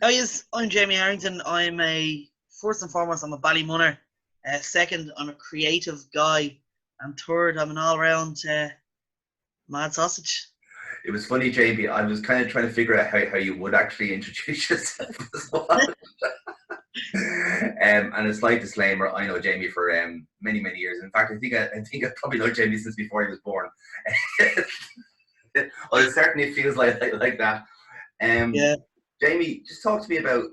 Oh yes, I'm Jamie Harrington. First and foremost, I'm a Ballymunner. Second, I'm a creative guy. And third, I'm an all-round mad sausage. It was funny, Jamie. I was kind of trying to figure out how you would actually introduce yourself as well. And a slight disclaimer: I know Jamie for many many years. In fact, I think I probably know Jamie since before he was born. Well, it certainly feels like that. Um, Yeah. Jamie, just talk to me about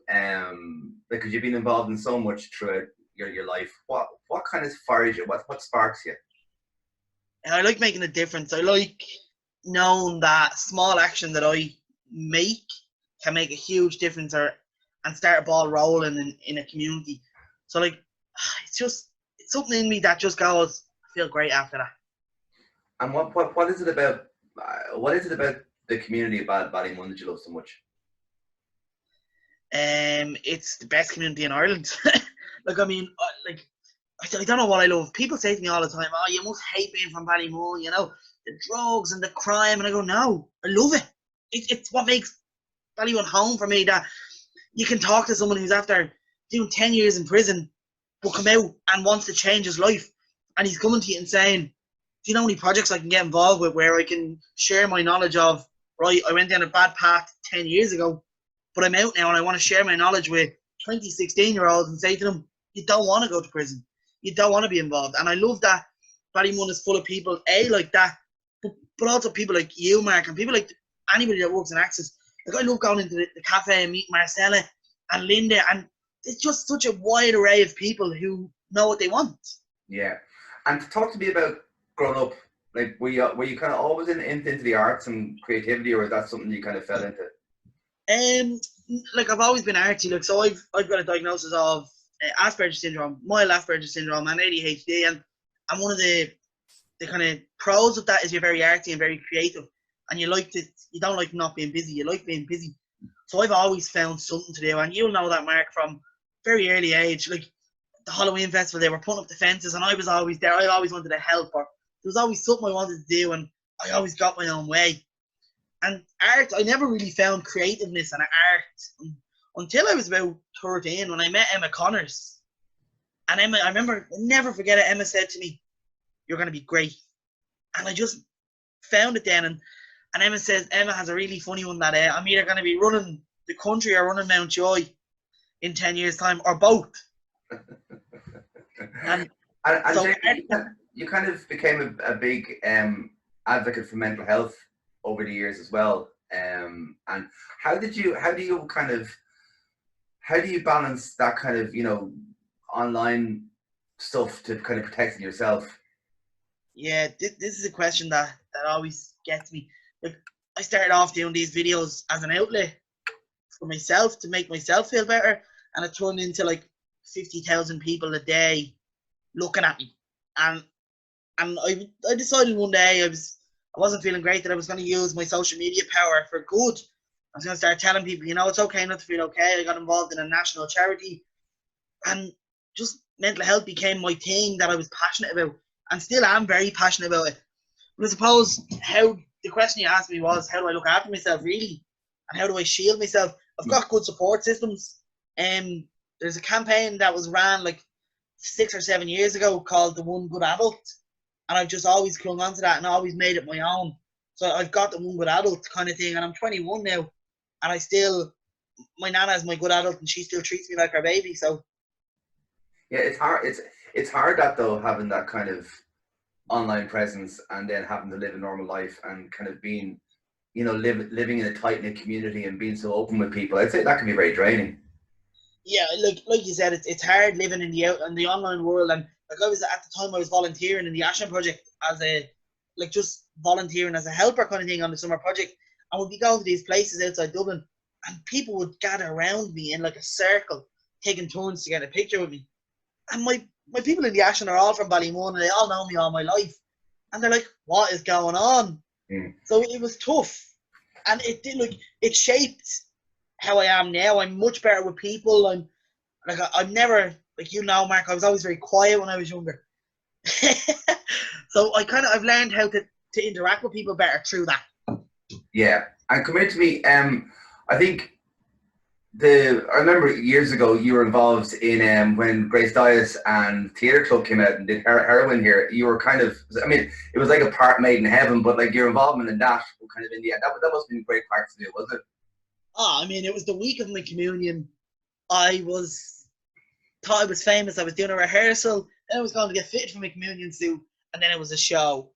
because you've been involved in so much throughout your life. What kind of fires you? What sparks you? And I like making a difference. I like knowing that small action that I make can make a huge difference and start a ball rolling in a community. So like it's something in me that just goes, I feel great after that. And what is it about? What is it about the community of Ballymun that you love so much? It's the best community in Ireland. like I mean, like I don't know what I love. People say to me all the time, "Oh, you must hate being from Ballymun," the drugs and the crime, and I go, "No, I love it. It's what makes Ballymun home for me. That you can talk to someone who's after doing 10 years in prison, but come out and wants to change his life, and he's coming to you and saying, "Do you know any projects I can get involved with where I can share my knowledge of? Right, I went down a bad path 10 years ago, but I'm out now and I want to share my knowledge with 20, 16-year-olds and say to them, you don't want to go to prison. You don't want to be involved." And I love that Ballymun is full of people, like that, but also people like you, Mark, and people like anybody that works in Access. Like I love going into the cafe and meeting Marcella and Linda, and it's just such a wide array of people who know what they want. Yeah, and to talk to me about growing up. Like, were you kind of always into the arts and creativity, or is that something you kind of fell into? Um, like I've always been artsy. Like so, I've got a diagnosis of Asperger's syndrome, mild Asperger's syndrome, and ADHD. And one of the kind of pros of that is you're very artsy and very creative, and you don't like not being busy. You like being busy. So I've always found something to do, and you'll know that, Mark, from very early age. Like the Halloween festival, they were putting up the fences, and I was always there. I always wanted to help, or there was always something I wanted to do, and I always got my own way. And art, I never really found creativeness in art until I was about 13 when I met Emma Connors. And Emma, I remember, I'll never forget it. Emma said to me, "You're going to be great." And I just found it then. And Emma has a really funny one that I'm either going to be running the country or running Mount Joy in 10 years' time, or both. And And so, Jamie, you kind of became a big advocate for mental health over the years as well. And how do you balance that kind of online stuff to kind of protecting yourself? yeah, this is a question that always gets me. Like, I started off doing these videos as an outlet for myself to make myself feel better, and it turned into like 50,000 people a day looking at me. And I decided one day I wasn't feeling great, that I was going to use my social media power for good. I was going to start telling people, it's okay not to feel okay. I got involved in a national charity, and just mental health became my thing that I was passionate about, and still am very passionate about it. But I suppose how the question you asked me was, how do I look after myself really, and how do I shield myself? I've got good support systems. There's a campaign that was ran like 6 or 7 years ago called the One Good Adult, and I've just always clung on to that and always made it my own. So I've got the One Good Adult kind of thing, and I'm 21 now, and my nana is my good adult, and she still treats me like her baby. So Yeah, it's hard. It's hard that though, having that kind of online presence and then having to live a normal life and kind of being, living in a tight knit community and being so open with people. I'd say that can be very draining. yeah, like you said, it's hard living in the online world. And like I was at the time, I was volunteering in the Ashton project as a just volunteering as a helper kind of thing on the summer project, and we'd be going to these places outside Dublin, and people would gather around me in like a circle, taking turns to get a picture with me. And my people in the Ashton are all from Ballymun, and they all know me all my life, and they're like, "What is going on?" Mm. So it was tough, and it shaped how I am now. I'm much better with people. I'm never, like, Mark. I was always very quiet when I was younger. So I've learned how to interact with people better through that. Yeah, and come here to me. I think I remember years ago you were involved in when Grace Dias and Theatre Club came out and did Heroin here. You were kind of, I mean, it was like a part made in heaven, but like your involvement in that, kind of in the end, that must have been a great part to do, wasn't it? Oh, I mean, it was the week of my communion. I was thought I was famous. I was doing a rehearsal. Then I was going to get fitted for my communion suit, and then it was a show.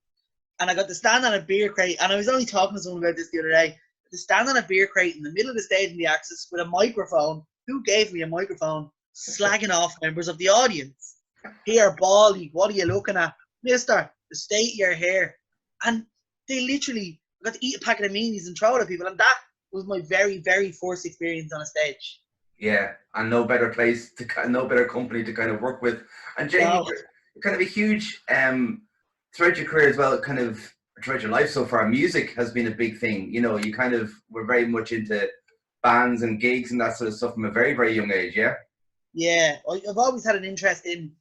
And I got to stand on a beer crate. And I was only talking to someone about this the other day. To stand on a beer crate in the middle of the stage in the Axis with a microphone. Who gave me a microphone? Slagging off members of the audience. Here, Baldy, what are you looking at, Mister? The state of your hair. And they literally got to eat a packet of meanies and throw it at people, and that was my very, very first experience on a stage. Yeah, and no better place to, no better company to kind of work with. And Jamie, No. you're kind of a huge throughout your career as well, kind of throughout your life so far. Music has been a big thing. You know, you kind of were very much into bands and gigs and that sort of stuff from a very, very young age. Yeah. Yeah, I've always had an interest in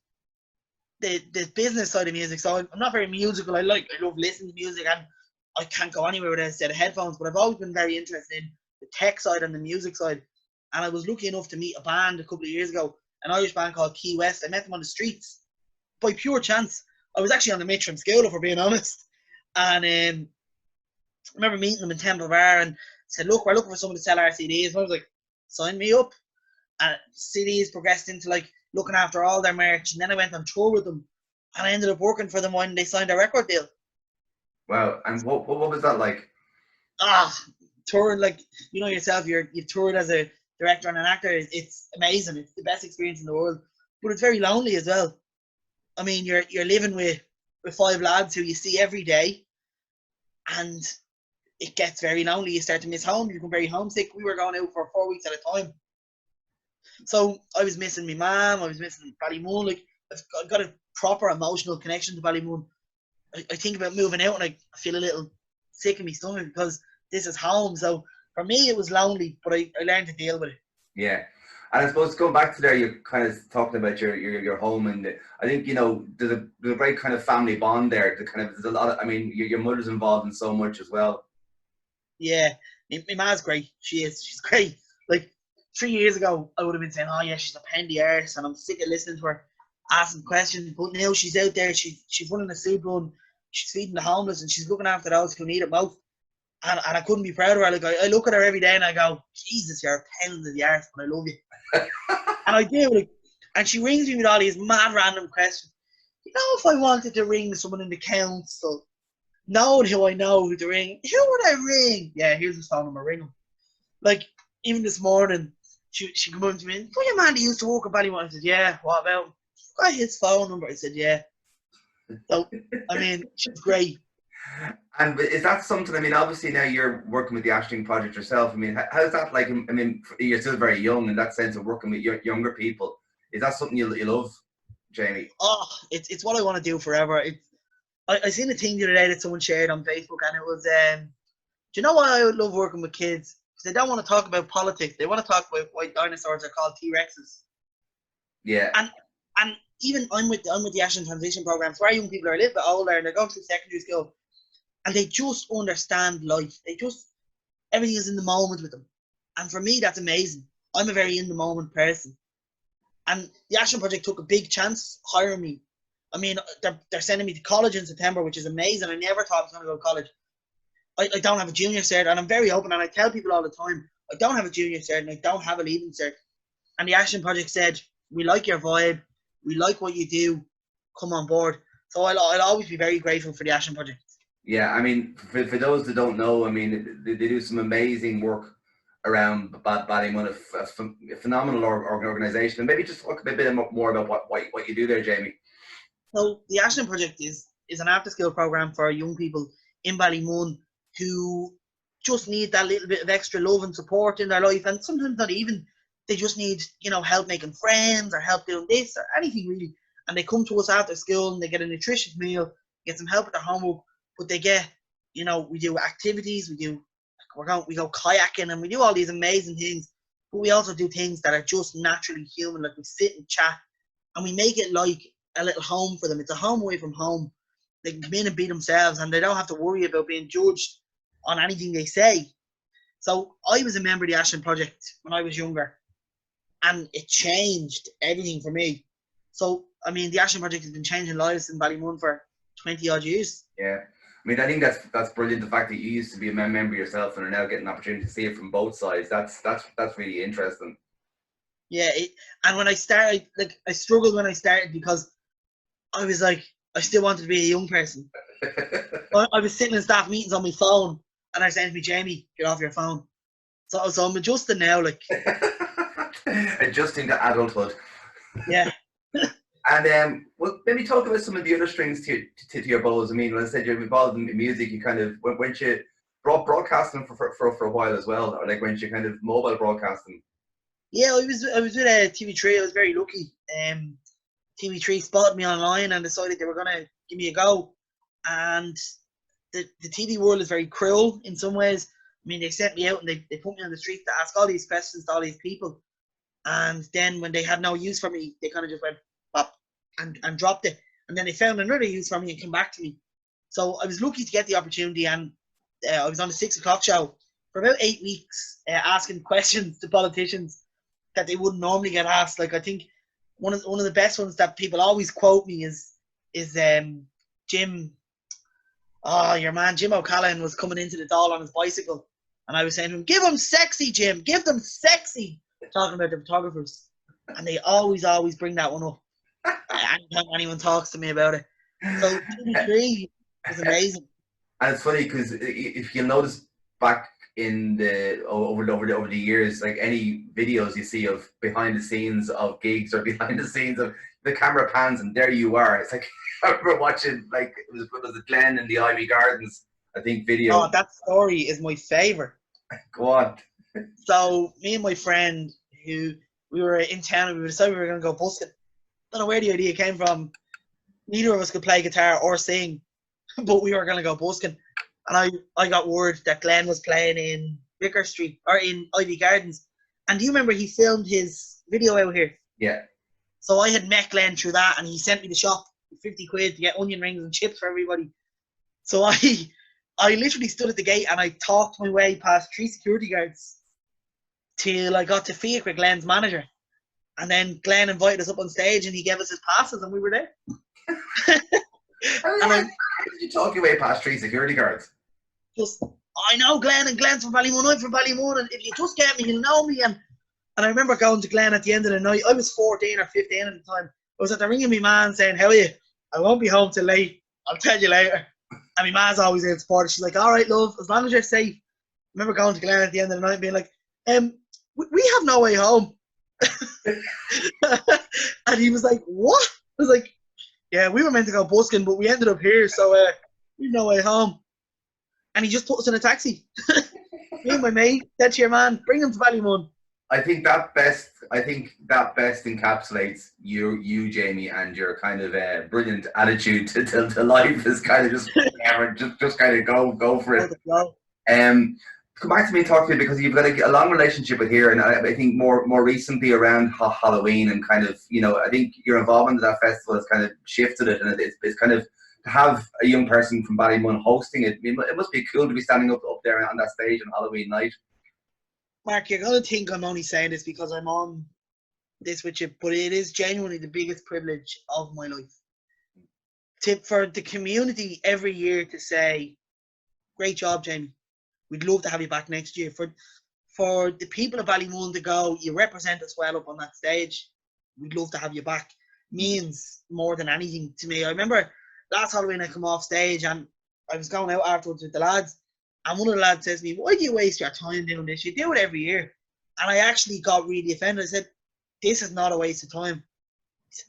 the business side of music. So I'm not very musical. I love listening to music, and I can't go anywhere without a set of headphones. But I've always been very interested in the tech side and the music side. And I was lucky enough to meet a band a couple of years ago, an Irish band called Key West. I met them on the streets by pure chance. I was actually on the Mitch from school, if we're being honest. And I remember meeting them in Temple Bar and said, "Look, we're looking for someone to sell our CDs." And I was like, "Sign me up." And CDs progressed into like looking after all their merch. And then I went on tour with them, and I ended up working for them when they signed a record deal. Wow. And what was that like? Ah, touring, like, you know yourself, you've toured as a director and an actor. It's amazing. It's the best experience in the world, but it's very lonely as well. I mean, you're living with five lads who you see every day, and it gets very lonely. You start to miss home. You become very homesick. We were going out for 4 weeks at a time, so I was missing my mum. I was missing Ballymun. Like, I've got a proper emotional connection to Ballymun. I think about moving out, and I feel a little sick in my stomach because this is home. So for me, it was lonely, but I learned to deal with it. Yeah. And I suppose going back to there, you're kind of talking about your home, and I think there's a great kind of family bond there. The kind of there's a lot of, I mean, your mother's involved in so much as well. Yeah, my ma's great. She's great. Like 3 years ago, I would have been saying, "Oh yeah, she's a pain in the arse," and I'm sick of listening to her asking questions. But now she's out there. She's running a soup run. She's feeding the homeless, and she's looking after those who need it most. And I couldn't be proud of her. Like, I look at her every day and I go, "Jesus, you're a pain in the arse, but I love you." And I do. Like, and she rings me with all these mad random questions. You know, if I wanted to ring someone in the council, knowing who I know who to ring, who would I ring? Yeah, here's his phone number, ring him. Like, even this morning, she come up to me, "Oh, your man that used to work at Ballymun." I said, "Yeah, what about him?" Got his phone number. I said, "Yeah." So, I mean, she's great. And is that something? I mean, obviously now you're working with the Ashling Project yourself. I mean, how's that like? I mean, you're still very young in that sense of working with younger people. Is that something you love, Jamie? Oh, it's what I want to do forever. I seen a thing the other day that someone shared on Facebook, and it was, do you know why I would love working with kids? Because they don't want to talk about politics. They want to talk about why dinosaurs are called T-Rexes. Yeah. And even I'm with the Ashland Transition Program, so our young people are a little bit older and they're going through secondary school, and they just understand life. Everything is in the moment with them. And for me, that's amazing. I'm a very in the moment person. And the Ashland Project took a big chance hiring me. I mean, they're sending me to college in September, which is amazing. I never thought I was going to go to college. I don't have a junior cert, and I'm very open, and I tell people all the time, I don't have a junior cert, and I don't have a leaving cert. And the Ashland Project said, "We like your vibe, we like what you do, come on board." So I'll always be very grateful for the Ashland Project. Yeah, I mean, for those that don't know, I mean, they do some amazing work around Ballymun, a phenomenal organisation. And maybe just talk a bit more about what you do there, Jamie. So the Ashland Project is an after-school program for young people in Ballymun who just need that little bit of extra love and support in their life, and sometimes not even. They just need, help making friends or help doing this or anything really. And they come to us after school and they get a nutritious meal, get some help with their homework, but they get, we do activities, we go kayaking, and we do all these amazing things. But we also do things that are just naturally human, like we sit and chat, and we make it like a little home for them. It's a home away from home. They can come in and be themselves, and they don't have to worry about being judged on anything they say. So I was a member of the Ashton Project when I was younger, and it changed everything for me. So, I mean, the Ashton Project has been changing lives in Ballymun for 20 odd years. Yeah. I mean, I think that's brilliant. The fact that you used to be a member yourself and are now getting an opportunity to see it from both sides. That's really interesting. Yeah, and when I started, like, I struggled when I started because I was like, I still wanted to be a young person. I was sitting in staff meetings on my phone, and I said to me, Jamie, get off your phone. So I'm adjusting now, like. Adjusting to adulthood. Yeah. And well, maybe talk about some of the other strings to your bows. I mean, when I said you're involved in music, you kind of went you broadcasting for a while as well, or like went you kind of mobile broadcasting. Yeah, I was with TV3. I was very lucky. TV3 spotted me online and decided they were gonna give me a go. And the TV world is very cruel in some ways. I mean, they sent me out and they put me on the street to ask all these questions to all these people. And then when they had no use for me, they kind of just went pop and dropped it. And then they found another use for me and came back to me. So I was lucky to get the opportunity, and I was on the 6 o'clock show for about 8 weeks, asking questions to politicians that they wouldn't normally get asked. Like, I think one of the best ones that people always quote me is Jim. Oh, your man Jim O'Callaghan was coming into the Dáil on his bicycle, and I was saying to him, "Give him sexy, Jim. Give them sexy." Talking about the photographers, and they always bring that one up anytime anyone talks to me about it. So TV3 was amazing. And it's funny because if you notice back in the over the years, like any videos you see of behind the scenes of gigs or behind the scenes of the camera pans, and there you are. It's like I remember watching, like, it was Glenn in the Ivy Gardens, I think, video. Oh, that story is my favorite. Go on. So me and my friend, who we were in town, and we decided we were going to go busking. Don't know where the idea came from. Neither of us could play guitar or sing, but we were going to go busking. And I got word that Glenn was playing in Vicar Street, or in Ivy Gardens. And do you remember he filmed his video out here? Yeah. So I had met Glenn through that, and he sent me the shop with 50 quid to get onion rings and chips for everybody. So I literally stood at the gate and I talked my way past 3 security guards till I got to Fiach with Glenn's manager. And then Glenn invited us up on stage and he gave us his passes and we were there. How did you talk your way past 3 security guards? Just, I know Glenn, and Glenn's from Ballymun, I'm from Ballymun, and if you just get me, you'll know me. And I remember going to Glenn at the end of the night. I was 14 or 15 at the time. I was at the ringing my man saying, "How are you? I won't be home till late. I'll tell you later." And my man's always there to support her. She's like, "All right, love, as long as you're safe." I remember going to Glenn at the end of the night and being like, we have no way home. And he was like, "What?" I was like, "Yeah, we were meant to go busking, but we ended up here, so we've no way home." And he just put us in a taxi. Me and my mate said to your man, "Bring him to Ballymun." I think that best encapsulates you, Jamie, and your kind of brilliant attitude to life is kind of just just kind of go for it. Come back to me and talk to me, because you've got a long relationship with here, and I think more recently around Halloween, and kind of, you know, I think your involvement in that festival has kind of shifted it, and it's kind of, to have a young person from Ballymun hosting it. I mean, it must be cool to be standing up there on that stage on Halloween night. Mark, you're going to think I'm only saying this because I'm on this with you, but it is genuinely the biggest privilege of my life. For the community every year to say, "Great job, Jamie. We'd love to have you back next year." For the people of Ballymun to go, "You represent us well up on that stage. We'd love to have you back," means more than anything to me. I remember last Halloween I come off stage and I was going out afterwards with the lads, and one of the lads says to me, "Why do you waste your time doing this? You do it every year." And I actually got really offended. I said, "This is not a waste of time.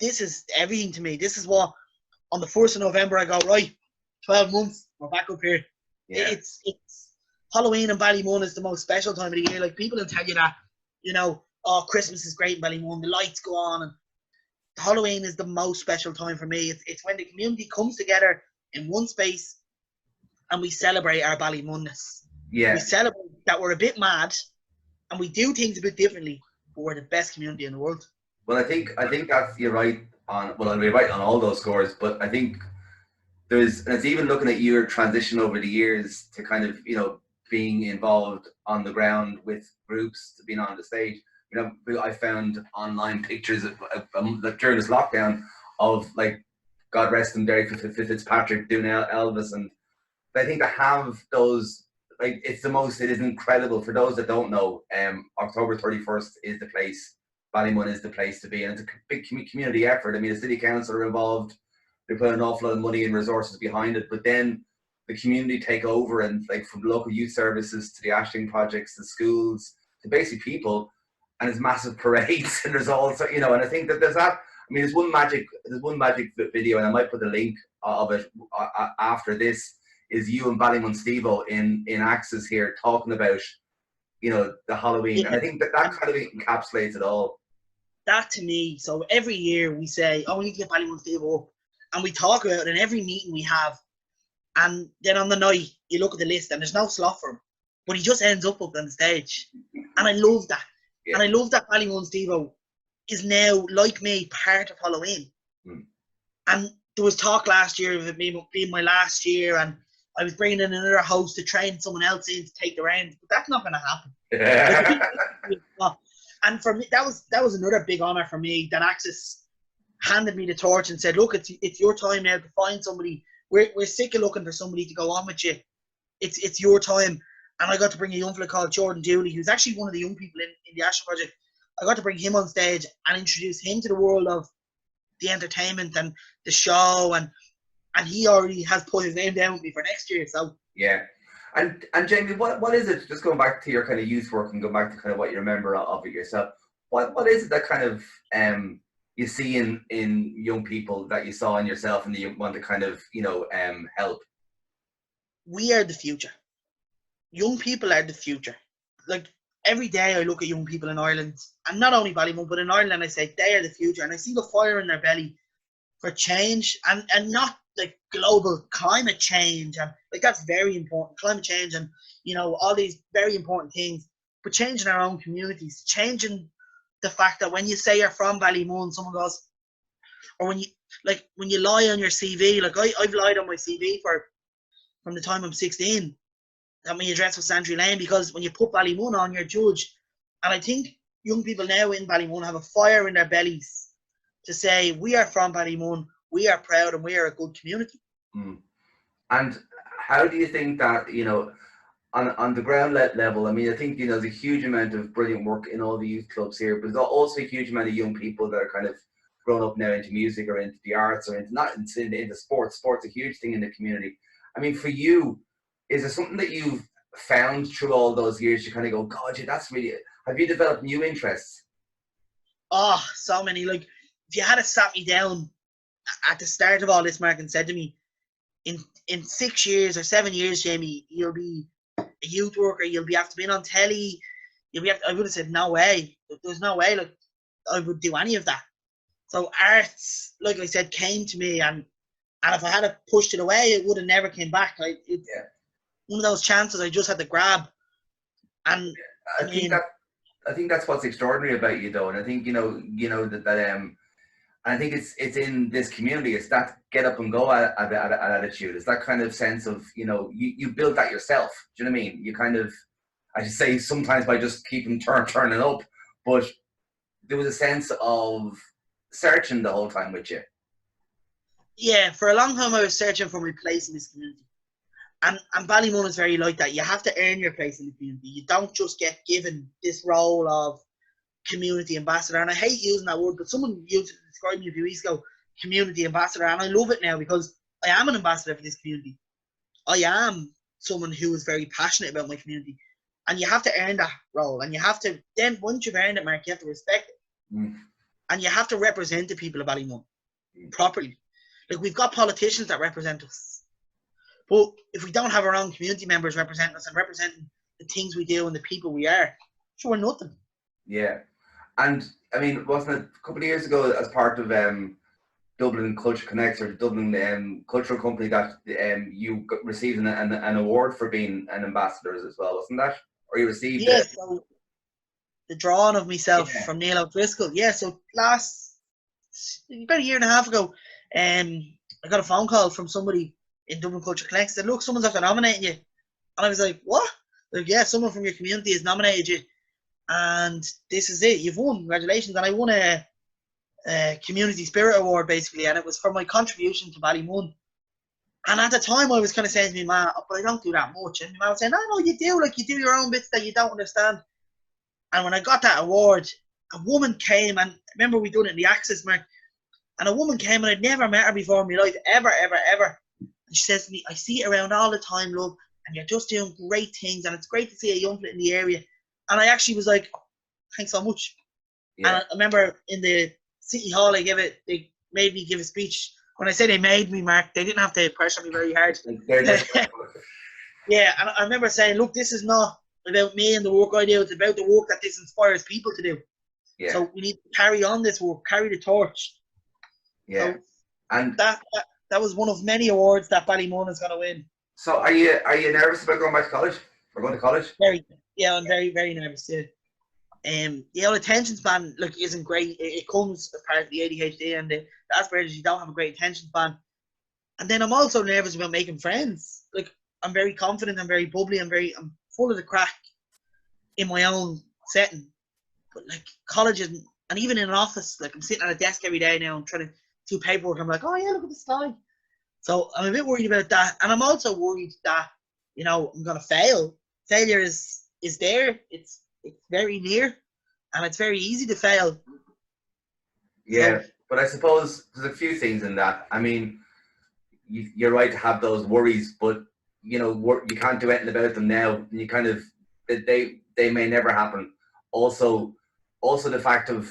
This is everything to me. This is what, on the 1st of November, I go, right, 12 months, we're back up here." Yeah. It's Halloween in Ballymun is the most special time of the year. Like, people will tell you that, you know, "Oh, Christmas is great in Ballymun, the lights go on," and Halloween is the most special time for me. It's when the community comes together in one space and we celebrate our Ballymunness. Yeah. We celebrate that we're a bit mad and we do things a bit differently, but we're the best community in the world. Well, I think that's, you're right on. Well, I'll be right on all those scores, but I think and it's even looking at your transition over the years to kind of, you know, being involved on the ground with groups to being on the stage. You know, I found online pictures of during this lockdown of, like, God rest him, Derek Fitzpatrick doing Elvis, and I think to have those, like, it is incredible. For those that don't know, October 31st is the place. Ballymun is the place to be, and it's a big community effort. I mean, the city council are involved. They put an awful lot of money and resources behind it, but then the community take over, and, like, from local youth services to the Ashling projects, to schools, to basic people, and it's massive parades, and there's also, you know, and I think that there's that. I mean, there's one magic video, and I might put the link of it after this. Is you and Ballymun Steve-O in Axis here talking about, you know, the Halloween, and I think that kind of encapsulates it all. That to me, so every year we say, oh, we need to get Ballymun Steve-O up, and we talk about it in every meeting we have, and then on the night you look at the list and there's no slot for him, but he just ends up on the stage, and I love that. Yeah. And I love that Ballymun Steve-O is now, like me, part of Halloween. And there was talk last year of it being my last year, and I was bringing in another host to train someone else in to take the reins, but that's not going to happen. Yeah. And for me, that was another big honour for me, that Axis handed me the torch and said, look, it's your time now to find somebody. We're sick of looking for somebody to go on with you. It's your time. And I got to bring a young fella called Jordan Dooley, who's actually one of the young people in the Ashling project. I got to bring him on stage and introduce him to the world of the entertainment and the show, and he already has put his name down with me for next year. So yeah. And Jamie, what is it, just going back to your kind of youth work and going back to kind of what you remember of it yourself, what is it that kind of you see in young people that you saw in yourself and that you want to kind of, you know, help? We are the future. Young people are the future. Like, every day I look at young people in Ireland, and not only Ballymun, but in Ireland, and I say they are the future, and I see the fire in their belly for change, and not like global climate change, and like that's very important, climate change, and, you know, all these very important things, but changing our own communities, changing the fact that when you say you're from Ballymun, someone goes, or when you lie on your CV, like I've lied on my CV from the time I'm 16, that my address was Santry Lane, because when you put Ballymun on, you're judged. And I think young people now in Ballymun have a fire in their bellies to say, we are from Ballymun, we are proud, and we are a good community. And how do you think that, you know, on the ground level, I mean, I think, you know, there's a huge amount of brilliant work in all the youth clubs here, but there's also a huge amount of young people that are kind of grown up now into music or into the arts or into sports. Sports a huge thing in the community. I mean, for you, is there something that you've found through all those years you kind of go, God, yeah, that's really, have you developed new interests? Oh, so many. Like, if you had sat me down at the start of all this, Mark, and said to me, in 6 years or 7 years, Jamie, you'll be a youth worker, you'll be after being on telly, I would have said, no way. There's no way, like, I would do any of that. So arts, like I said, came to me, and if I had pushed it away, it would have never came back. One of those chances I just had to grab. And I think that's what's extraordinary about you, though, and I think you know that I think it's in this community. It's that get up and go attitude. It's that kind of sense of, you know, you built that yourself. Do you know what I mean? You kind of, I should say, sometimes by just keeping turning up, but there was a sense of searching the whole time with you. Yeah, for a long time I was searching for my place in this community. And Ballymun is very like that. You have to earn your place in the community. You don't just get given this role of community ambassador. And I hate using that word, but someone used it to describe me a few weeks ago, community ambassador. And I love it now, because I am an ambassador for this community. I am someone who is very passionate about my community. And you have to earn that role. And you have to, then once you've earned it, Mark, you have to respect it. And you have to represent the people of Ballymun properly. Like, we've got politicians that represent us. But if we don't have our own community members representing us and representing the things we do and the people we are, sure, we're nothing. Yeah. And, I mean, wasn't it a couple of years ago, as part of Dublin Culture Connects, or the Dublin cultural company, that you received an award for being an ambassador as well, wasn't that? Or you received... Yeah, so the drawing of myself from Neil O'Driscoll. Yeah, so about a year and a half ago, I got a phone call from somebody in Dublin Culture Connects, said, look, someone's after nominating you. And I was like, what? Like, yeah, someone from your community has nominated you, and this is it. You've won. Congratulations. And I won a community spirit award basically, and it was for my contribution to Ballymun. And at the time, I was kind of saying to my man, oh, but I don't do that much. And my man was saying, no, you do. Like, you do your own bits that you don't understand. And when I got that award, a woman came, and I remember we done it in the Axis Mark, and a woman came, and I'd never met her before in my life, ever, ever, ever. And she says to me, I see it around all the time, love, and you're just doing great things, and it's great to see a young fella in the area. And I actually was like, oh, thanks so much. Yeah. And I remember in the City Hall, they made me give a speech. When I say they made me, Mark, they didn't have to pressure me very hard. Yeah, and I remember saying, look, this is not about me and the work I do. It's about the work that this inspires people to do. Yeah. So we need to carry on this work, carry the torch. Yeah. So and that was one of many awards that Ballymun is going to win. So are you nervous about going back to college or going to college? I'm very, very nervous too. The attention span isn't great. It comes as part of the ADHD and the Asperger's. You don't have a great attention span, and then I'm also nervous about making friends. Like, I'm very confident, I'm very bubbly, I'm full of the crack in my own setting. But like college and even in an office, like I'm sitting at a desk every day now, I'm trying to do paperwork. I'm like, oh yeah, look at the sky. So I'm a bit worried about that, and I'm also worried that I'm gonna fail. Failure is there. It's very near, and it's very easy to fail. Yeah, but I suppose there's a few things in that. I mean, you're right to have those worries, but you can't do anything about them now. You kind of they may never happen. Also the fact of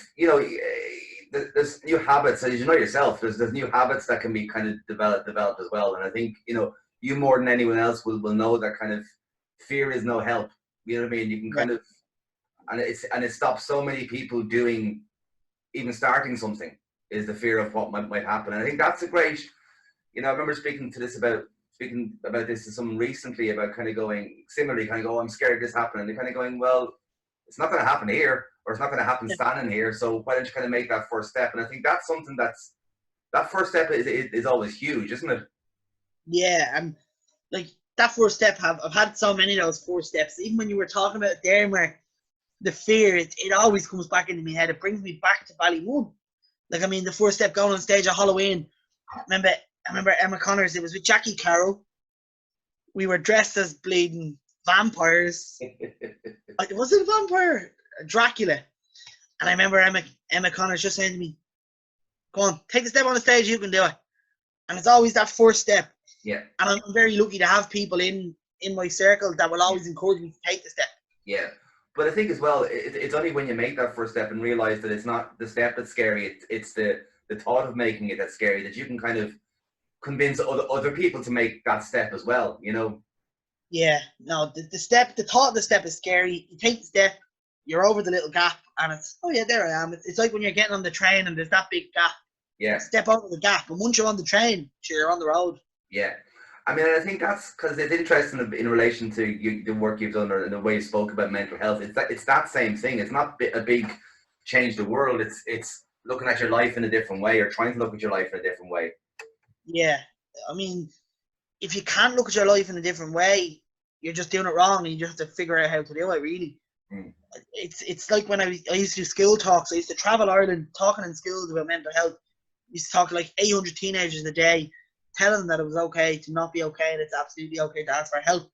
there's new habits, as you know yourself. There's new habits that can be kind of developed as well. And I think you more than anyone else will know that kind of fear is no help. You know what I mean? You can kind of and it stops so many people doing, even starting something, is the fear of what might happen. And I think that's a great. I remember speaking about this to someone recently about kind of going similarly, kind of go, I'm scared of this happening. And they're kind of going, well, it's not going to happen here, or it's not going to happen standing here. So why don't you kind of make that first step? And I think that's something that first step is always huge, isn't it? Yeah, and like that first step, I've had so many of those 4 steps. Even when you were talking about it there, Mark, the fear, it always comes back into my head. It brings me back to Ballymun. Like, I mean, the first step going on stage at Halloween. I remember Emma Connors. It was with Jackie Carroll. We were dressed as bleeding vampires. Was it a vampire? Dracula. And I remember Emma Connors just saying to me, "Go on, take the step on the stage. You can do it." And it's always that first step. Yeah. And I'm very lucky to have people in my circle that will always encourage me to take the step. Yeah. But I think as well, it's only when you make that first step and realize that it's not the step that's scary. It's the thought of making it that's scary, that you can kind of convince other people to make that step as well, Yeah, no, the thought of the step is scary. You take the step, you're over the little gap, and it's, oh yeah, there I am. It's like when you're getting on the train and there's that big gap. Yeah. Step over the gap, and once you're on the train, you're on the road. Yeah. I mean, I think that's because it's interesting in relation to the work you've done and the way you spoke about mental health. It's that same thing. It's not a big change the world. It's looking at your life in a different way, or trying to look at your life in a different way. Yeah, I mean, if you can't look at your life in a different way, you're just doing it wrong, and you just have to figure out how to do it. Really, it's like when I used to do school talks. I used to travel Ireland talking in schools about mental health. I used to talk to like 800 teenagers a day, telling them that it was okay to not be okay, and it's absolutely okay to ask for help.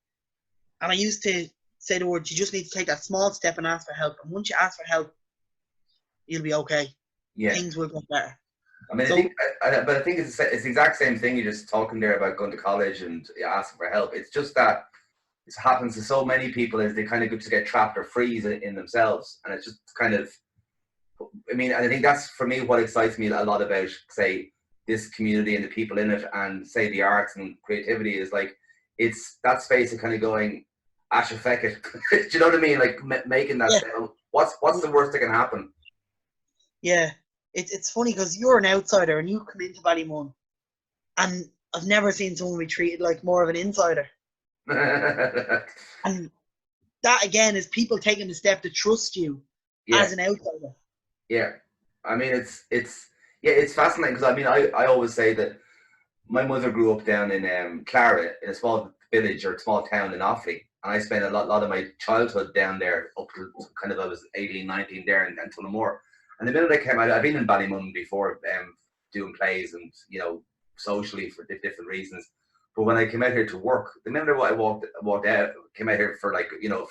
And I used to say the word, you just need to take that small step and ask for help. And once you ask for help, you'll be okay. Yeah. Things will get better. I mean, I think it's the exact same thing. You're just talking there about going to college and asking for help. It's just that it happens to so many people as they kind of just get trapped or freeze in themselves. And it's just kind of, I mean, I think that's, for me, what excites me a lot about, say, this community and the people in it, and say the arts and creativity, is like, it's that space of kind of going, Asha feck it. Do you know what I mean? Like making that step. What's the worst that can happen? Yeah. It's funny because you're an outsider and you come into Ballymun, and I've never seen someone be treated like more of an insider. And that again is people taking the step to trust you as an outsider. Yeah, I mean it's fascinating because I mean I always say that my mother grew up down in Clara, in a small village or small town in Offaly, and I spent a lot of my childhood down there up to kind of I was 18, 19 there and Tullamore. And the minute I came out, I've been in Ballymun before, doing plays and socially for different reasons. But when I came out here to work, the minute I walked out, came out here for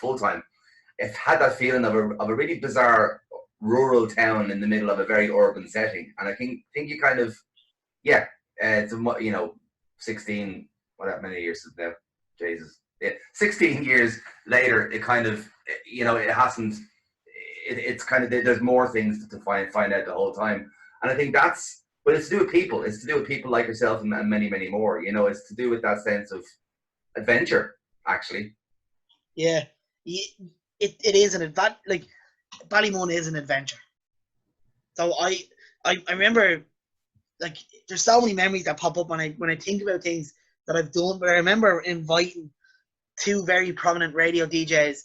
full time, it had that feeling of a really bizarre rural town in the middle of a very urban setting. And I think you kind of, it's 16, what that many years is now, Jesus, 16 years later, it kind of, it hasn't. It's kind of, there's more things to find out the whole time, and I think but it's to do with people. It's to do with people like yourself and many, many more. It's to do with that sense of adventure, actually. Yeah, it is an adventure. Like Ballymun is an adventure. So I remember, like, there's so many memories that pop up when I think about things that I've done. But I remember inviting two very prominent radio DJs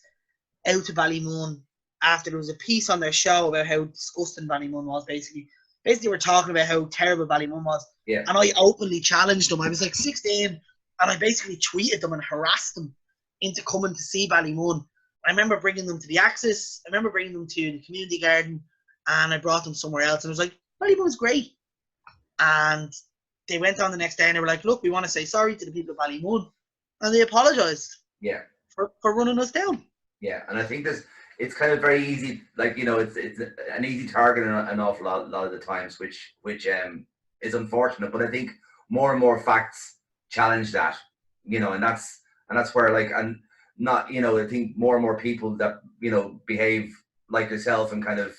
out to Ballymun after there was a piece on their show about how disgusting Ballymun was. Basically we're talking about how terrible Ballymun was. Yeah. And I openly challenged them. I was like 16, and I basically tweeted them and harassed them into coming to see Ballymun. I remember bringing them to the Axis. I remember bringing them to the community garden, and I brought them somewhere else. And I was like, Ballymun's great. And they went on the next day and they were like, look, we want to say sorry to the people of Ballymun. And they apologised. Yeah. For running us down. Yeah, and I think it's kind of very easy, it's an easy target an awful lot of the times, which is unfortunate. But I think more and more facts challenge that, and that's where I think more and more people that behave like yourself and kind of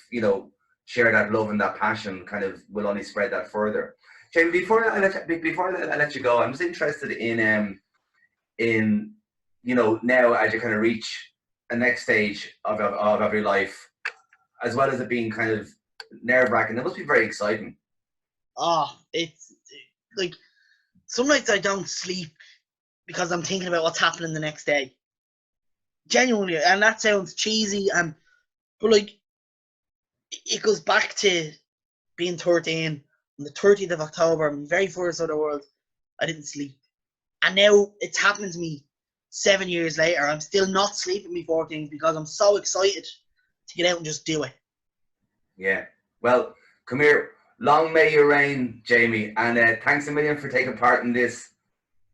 share that love and that passion kind of will only spread that further. Jamie, before I let you go, I'm just interested in now as you kind of reach a next stage of your life, as well as it being kind of nerve-wracking, it must be very exciting. It's like some nights I don't sleep because I'm thinking about what's happening the next day. Genuinely, and that sounds cheesy, but it goes back to being 13 on the 30th of October, my very first other world. I didn't sleep, and now it's happening to me 7 years later. I'm still not sleeping before things because I'm so excited to get out and just do it. Yeah. Well, come here. Long may you reign, Jamie, and thanks a million for taking part in this.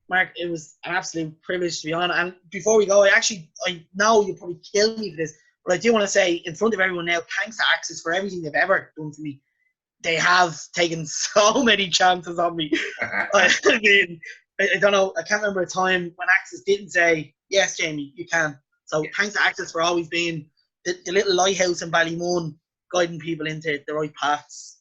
Mark, it was an absolute privilege to be on. And before we go, I know you'll probably kill me for this, but I do want to say in front of everyone now, thanks to Axis for everything they've ever done for me. They have taken so many chances on me. I mean, I don't know, I can't remember a time when Axis didn't say, yes, Jamie, you can. So thanks to Axis for always being the little lighthouse in Ballymun, guiding people into the right paths.